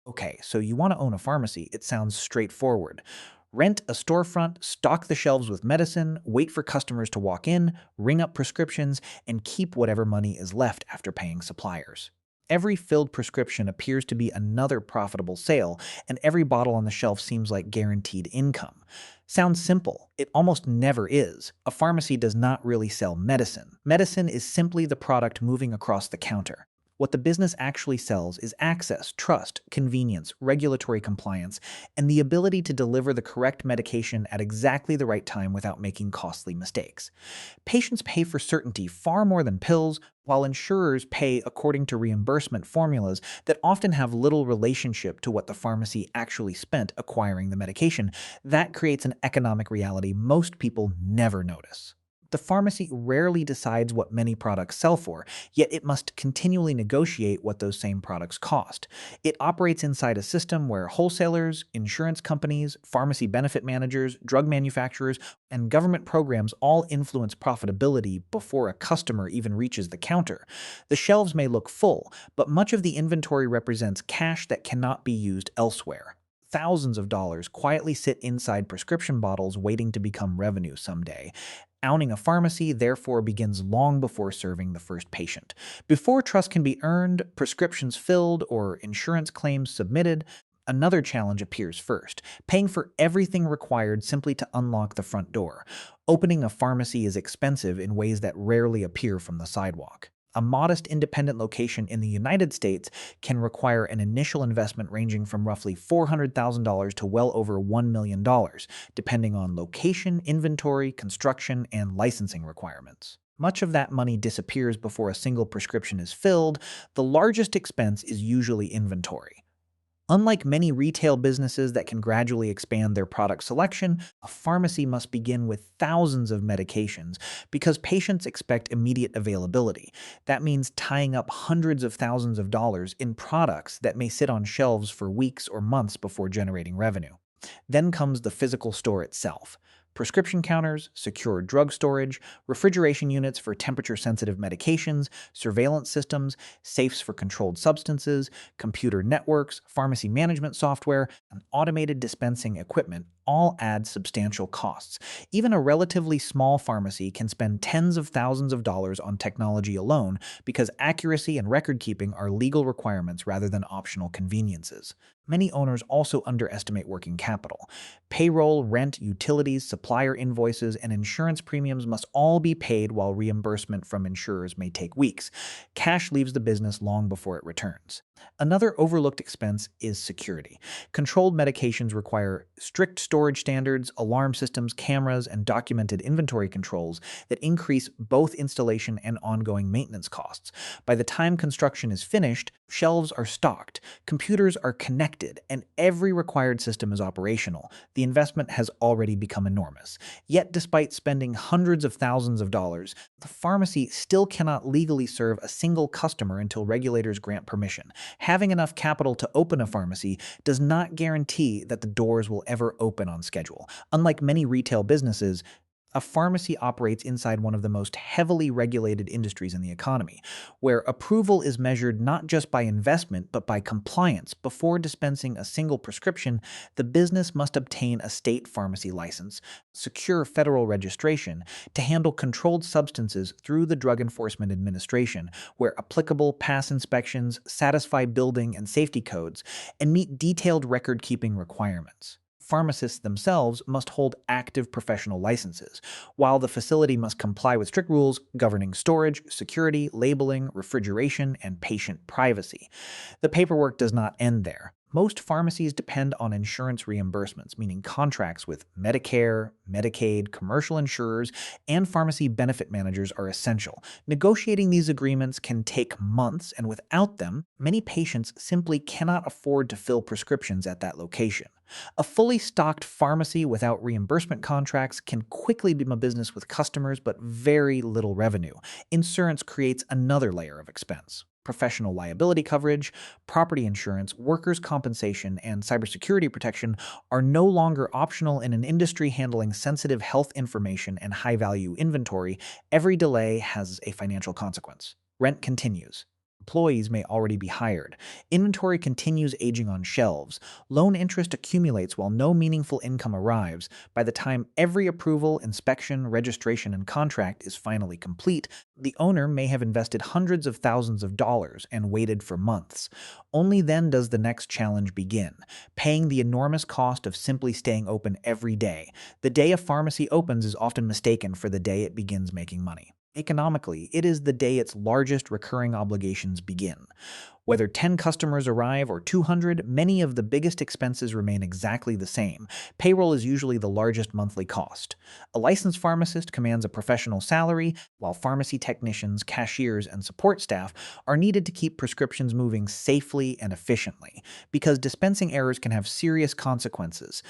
Okay, so you want to own a pharmacy. It sounds straightforward. Rent a storefront, stock the shelves with medicine, wait for customers to walk in, ring up prescriptions, and keep whatever money is left after paying suppliers. Every filled prescription appears to be another profitable sale, and every bottle on the shelf seems like guaranteed income. Sounds simple. It almost never is. A pharmacy does not really sell medicine. Medicine is simply the product moving across the counter. What the business actually sells is access, trust, convenience, regulatory compliance, and the ability to deliver the correct medication at exactly the right time without making costly mistakes. Patients pay for certainty far more than pills, while insurers pay according to reimbursement formulas that often have little relationship to what the pharmacy actually spent acquiring the medication. That creates an economic reality most people never notice. The pharmacy rarely decides what many products sell for, yet it must continually negotiate what those same products cost. It operates inside a system where wholesalers, insurance companies, pharmacy benefit managers, drug manufacturers, and government programs all influence profitability before a customer even reaches the counter. The shelves may look full, but much of the inventory represents cash that cannot be used elsewhere. Thousands of dollars quietly sit inside prescription bottles waiting to become revenue someday. Owning a pharmacy, therefore, begins long before serving the first patient. Before trust can be earned, prescriptions filled, or insurance claims submitted, another challenge appears first: paying for everything required simply to unlock the front door. Opening a pharmacy is expensive in ways that rarely appear from the sidewalk. A modest independent location in the United States can require an initial investment ranging from roughly $400,000 to well over $1 million, depending on location, inventory, construction, and licensing requirements. Much of that money disappears before a single prescription is filled. The largest expense is usually inventory. Unlike many retail businesses that can gradually expand their product selection, a pharmacy must begin with thousands of medications because patients expect immediate availability. That means tying up hundreds of thousands of dollars in products that may sit on shelves for weeks or months before generating revenue. Then comes the physical store itself. Prescription counters, secure drug storage, refrigeration units for temperature-sensitive medications, surveillance systems, safes for controlled substances, computer networks, pharmacy management software, and automated dispensing equipment all add substantial costs. Even a relatively small pharmacy can spend tens of thousands of dollars on technology alone because accuracy and record keeping are legal requirements rather than optional conveniences. Many owners also underestimate working capital. Payroll, rent, utilities, supplier invoices, and insurance premiums must all be paid, while reimbursement from insurers may take weeks. Cash leaves the business long before it returns. Another overlooked expense is security. Controlled medications require strict storage standards, alarm systems, cameras, and documented inventory controls that increase both installation and ongoing maintenance costs. By the time construction is finished, shelves are stocked, computers are connected, and every required system is operational. The investment has already become enormous. Yet, despite spending hundreds of thousands of dollars, the pharmacy still cannot legally serve a single customer until regulators grant permission. Having enough capital to open a pharmacy does not guarantee that the doors will ever open on schedule. Unlike many retail businesses, a pharmacy operates inside one of the most heavily regulated industries in the economy, where approval is measured not just by investment but by compliance. Before dispensing a single prescription, the business must obtain a state pharmacy license, secure federal registration to handle controlled substances through the Drug Enforcement Administration, where applicable, pass inspections, satisfy building and safety codes, and meet detailed record-keeping requirements. Pharmacists themselves must hold active professional licenses, while the facility must comply with strict rules governing storage, security, labeling, refrigeration, and patient privacy. The paperwork does not end there. Most pharmacies depend on insurance reimbursements, meaning contracts with Medicare, Medicaid, commercial insurers, and pharmacy benefit managers are essential. Negotiating these agreements can take months, and without them, many patients simply cannot afford to fill prescriptions at that location. A fully stocked pharmacy without reimbursement contracts can quickly become a business with customers but very little revenue. Insurance creates another layer of expense. Professional liability coverage, property insurance, workers' compensation, and cybersecurity protection are no longer optional in an industry handling sensitive health information and high-value inventory. Every delay has a financial consequence. Rent continues. employees may already be hired. Inventory continues aging on shelves. Loan interest accumulates while no meaningful income arrives. By the time every approval, inspection, registration, and contract is finally complete, the owner may have invested hundreds of thousands of dollars and waited for months. Only then does the next challenge begin, paying the enormous cost of simply staying open every day. The day a pharmacy opens is often mistaken for the day it begins making money. Economically, it is the day its largest recurring obligations begin. Whether 10 customers arrive or 200, many of the biggest expenses remain exactly the same. Payroll is usually the largest monthly cost. A licensed pharmacist commands a professional salary, while pharmacy technicians, cashiers, and support staff are needed to keep prescriptions moving safely and efficiently, because dispensing errors can have serious consequences.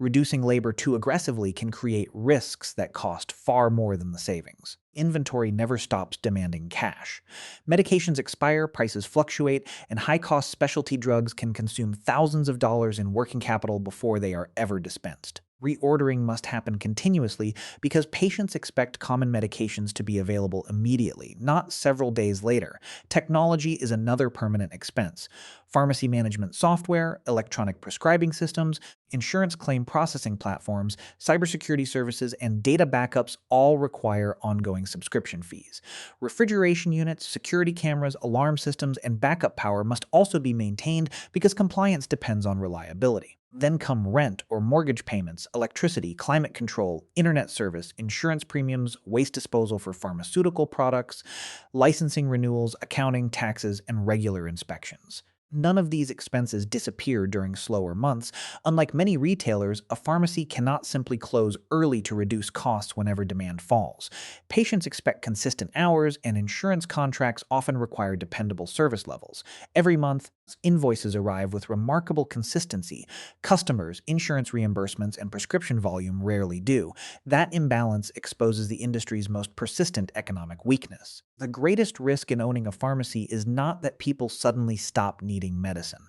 Reducing labor too aggressively can create risks that cost far more than the savings. Inventory never stops demanding cash. Medications expire, prices fluctuate, and high-cost specialty drugs can consume thousands of dollars in working capital before they are ever dispensed. Reordering must happen continuously because patients expect common medications to be available immediately, not several days later. Technology is another permanent expense. Pharmacy management software, electronic prescribing systems, insurance claim processing platforms, cybersecurity services, and data backups all require ongoing subscription fees. Refrigeration units, security cameras, alarm systems, and backup power must also be maintained because compliance depends on reliability. Then come rent or mortgage payments, electricity, climate control, internet service, insurance premiums, waste disposal for pharmaceutical products, licensing renewals, accounting, taxes, and regular inspections. None of these expenses disappear during slower months. Unlike many retailers, a pharmacy cannot simply close early to reduce costs whenever demand falls. Patients expect consistent hours, and insurance contracts often require dependable service levels. Every month, invoices arrive with remarkable consistency. Customers, insurance reimbursements, and prescription volume rarely do. That imbalance exposes the industry's most persistent economic weakness. The greatest risk in owning a pharmacy is not that people suddenly stop needing medicine.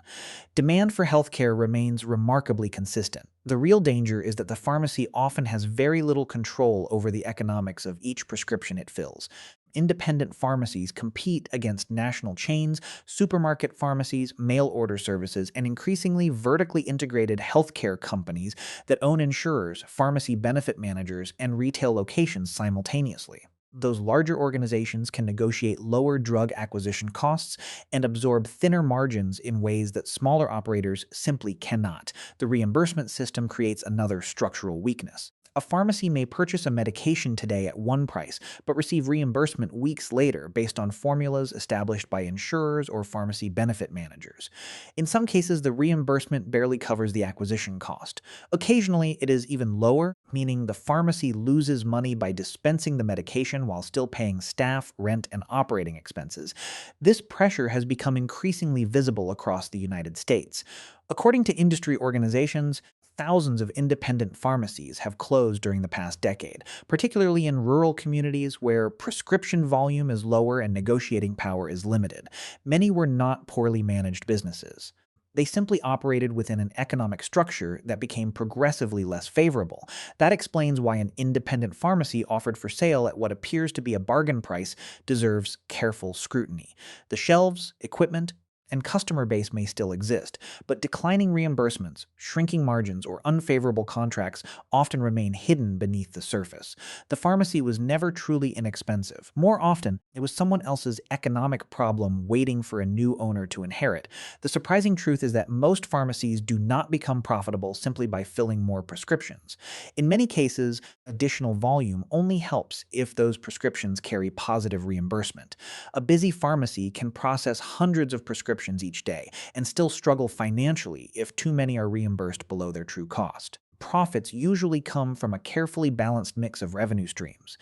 Demand for healthcare remains remarkably consistent. The real danger is that the pharmacy often has very little control over the economics of each prescription it fills. Independent pharmacies compete against national chains, supermarket pharmacies, mail order services, and increasingly vertically integrated healthcare companies that own insurers, pharmacy benefit managers, and retail locations simultaneously. Those larger organizations can negotiate lower drug acquisition costs and absorb thinner margins in ways that smaller operators simply cannot. The reimbursement system creates another structural weakness. A pharmacy may purchase a medication today at one price, but receive reimbursement weeks later based on formulas established by insurers or pharmacy benefit managers. In some cases, the reimbursement barely covers the acquisition cost. Occasionally, it is even lower, meaning the pharmacy loses money by dispensing the medication while still paying staff, rent, and operating expenses. This pressure has become increasingly visible across the United States. According to industry organizations, thousands of independent pharmacies have closed during the past decade, particularly in rural communities where prescription volume is lower and negotiating power is limited. Many were not poorly managed businesses. They simply operated within an economic structure that became progressively less favorable. That explains why an independent pharmacy offered for sale at what appears to be a bargain price deserves careful scrutiny. The shelves, equipment, and customer base may still exist, but declining reimbursements, shrinking margins, or unfavorable contracts often remain hidden beneath the surface. The pharmacy was never truly inexpensive. More often, it was someone else's economic problem waiting for a new owner to inherit. The surprising truth is that most pharmacies do not become profitable simply by filling more prescriptions. In many cases, additional volume only helps if those prescriptions carry positive reimbursement. A busy pharmacy can process hundreds of prescriptions each day and still struggle financially if too many are reimbursed below their true cost. Profits usually come from a carefully balanced mix of revenue streams.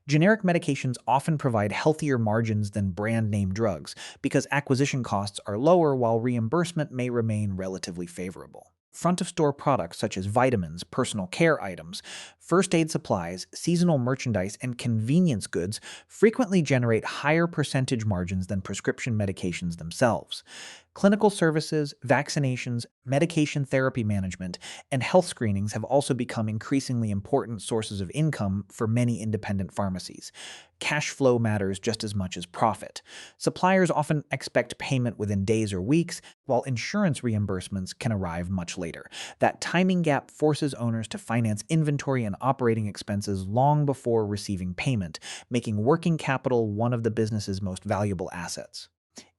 Generic medications often provide healthier margins than brand-name drugs because acquisition costs are lower while reimbursement may remain relatively favorable. Front-of-store products such as vitamins, personal care items, first aid supplies, seasonal merchandise, and convenience goods frequently generate higher percentage margins than prescription medications themselves. Clinical services, vaccinations, medication therapy management, and health screenings have also become increasingly important sources of income for many independent pharmacies. Cash flow matters just as much as profit. Suppliers often expect payment within days or weeks, while insurance reimbursements can arrive much later. That timing gap forces owners to finance inventory and operating expenses long before receiving payment, making working capital one of the business's most valuable assets.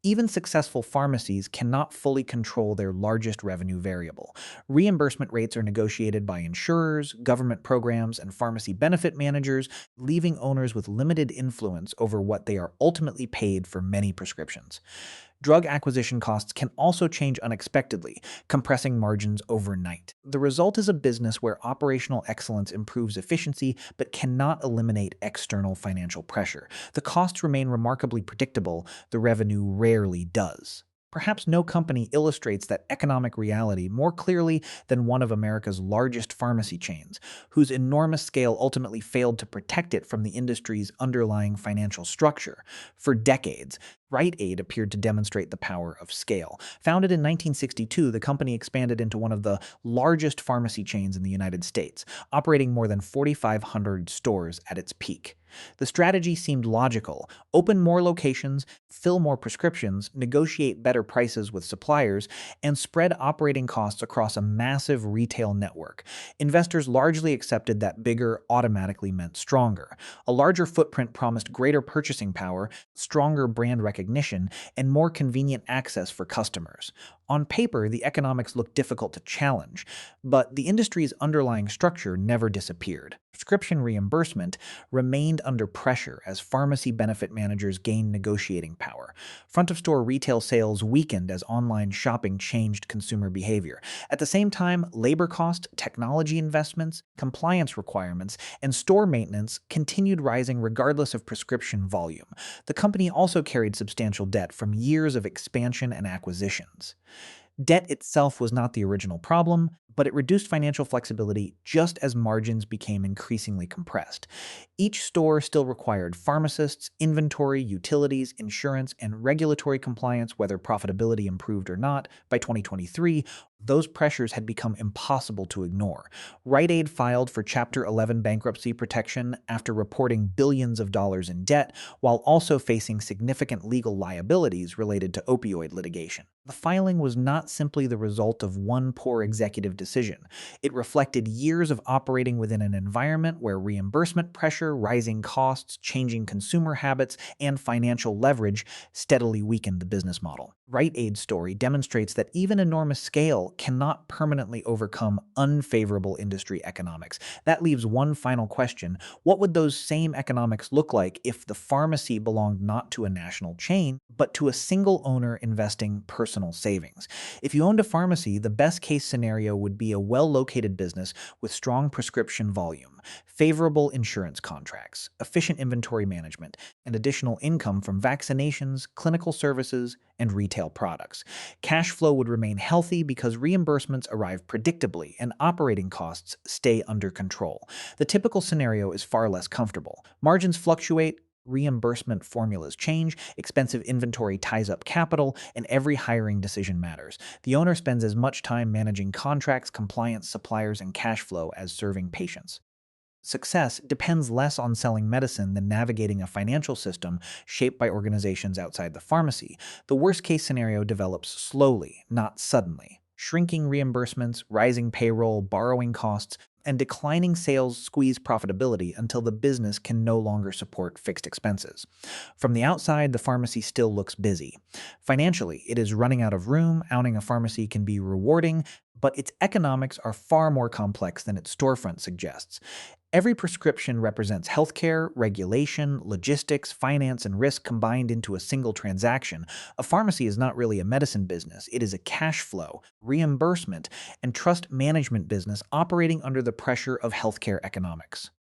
Even successful pharmacies cannot fully control their largest revenue variable. Reimbursement rates are negotiated by insurers, government programs, and pharmacy benefit managers, leaving owners with limited influence over what they are ultimately paid for many prescriptions. Drug acquisition costs can also change unexpectedly, compressing margins overnight. The result is a business where operational excellence improves efficiency but cannot eliminate external financial pressure. The costs remain remarkably predictable, the revenue rarely does. Perhaps no company illustrates that economic reality more clearly than one of America's largest pharmacy chains, whose enormous scale ultimately failed to protect it from the industry's underlying financial structure. For decades, Rite Aid appeared to demonstrate the power of scale. Founded in 1962, the company expanded into one of the largest pharmacy chains in the United States, operating more than 4,500 stores at its peak. The strategy seemed logical: open more locations, fill more prescriptions, negotiate better prices with suppliers, and spread operating costs across a massive retail network. Investors largely accepted that bigger automatically meant stronger. A larger footprint promised greater purchasing power, stronger brand recognition, and more convenient access for customers. On paper, the economics looked difficult to challenge, but the industry's underlying structure never disappeared. Prescription reimbursement remained under pressure as pharmacy benefit managers gained negotiating power. Front-of-store retail sales weakened as online shopping changed consumer behavior. At the same time, labor cost, technology investments, compliance requirements, and store maintenance continued rising regardless of prescription volume. The company also carried substantial debt from years of expansion and acquisitions. Debt itself was not the original problem, but it reduced financial flexibility just as margins became increasingly compressed. Each store still required pharmacists, inventory, utilities, insurance, and regulatory compliance, whether profitability improved or not. By 2023, those pressures had become impossible to ignore. Rite Aid filed for Chapter 11 bankruptcy protection after reporting billions of dollars in debt, while also facing significant legal liabilities related to opioid litigation. The filing was not simply the result of one poor executive decision. It reflected years of operating within an environment where reimbursement pressure, rising costs, changing consumer habits, and financial leverage steadily weakened the business model. Rite Aid's story demonstrates that even enormous scale cannot permanently overcome unfavorable industry economics. That leaves one final question: what would those same economics look like if the pharmacy belonged not to a national chain, but to a single owner investing personal savings? If you owned a pharmacy, the best-case scenario would be a well-located business with strong prescription volume, favorable insurance contracts, efficient inventory management, and additional income from vaccinations, clinical services, and retail products. Cash flow would remain healthy because reimbursements arrive predictably and operating costs stay under control. The typical scenario is far less comfortable. Margins fluctuate, reimbursement formulas change, expensive inventory ties up capital, and every hiring decision matters. The owner spends as much time managing contracts, compliance, suppliers, and cash flow as serving patients. Success depends less on selling medicine than navigating a financial system shaped by organizations outside the pharmacy. The worst-case scenario develops slowly, not suddenly. Shrinking reimbursements, rising payroll, borrowing costs, and declining sales squeeze profitability until the business can no longer support fixed expenses. From the outside, the pharmacy still looks busy. Financially, it is running out of room. Owning a pharmacy can be rewarding, but its economics are far more complex than its storefront suggests. Every prescription represents healthcare, regulation, logistics, finance, and risk combined into a single transaction. A pharmacy is not really a medicine business. It is a cash flow, reimbursement, and trust management business operating under the pressure of healthcare economics.